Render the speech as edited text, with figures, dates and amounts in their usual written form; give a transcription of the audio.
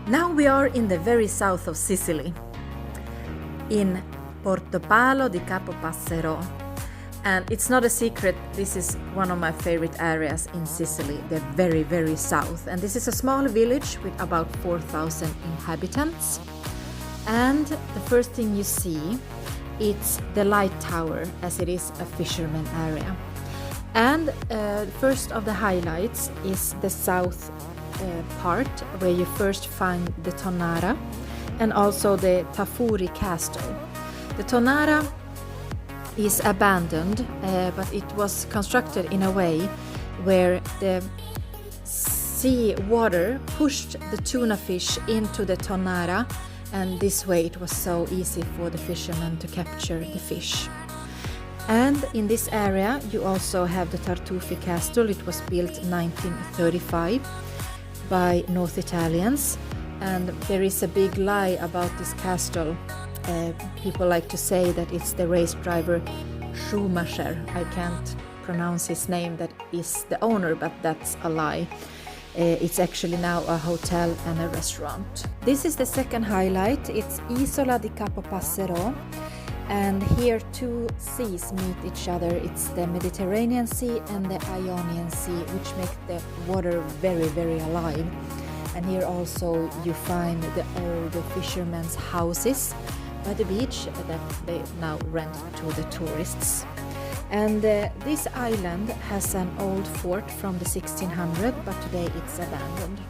Now we are in the very south of Sicily, in Portopalo di Capo Passero. And it's not a secret, this is one of my favorite areas in Sicily, the very, very south. And this is a small village with about 4,000 inhabitants. And the first thing you see, it's the light tower, as it is a fisherman area. And first of the highlights is the south part, where you first find the Tonnara and also the Tafuri Castle. The Tonnara is abandoned, but it was constructed in a way where the sea water pushed the tuna fish into the Tonnara, and this way it was so easy for the fishermen to capture the fish. And in this area you also have the Tafuri Castle. It was built in 1935 by North Italians, and there is a big lie about this castle. People like to say that it's the race driver Schumacher, I can't pronounce his name, that is the owner, but that's a lie. It's actually now a hotel and a restaurant. This is the second highlight. It's Isola di Capo Passero, and here two seas meet each other. It's the Mediterranean Sea and the Ionian Sea, which make the water very, very alive. And here also you find the old fishermen's houses by the beach that they now rent to the tourists. And this island has an old fort from the 1600s, but today it's abandoned.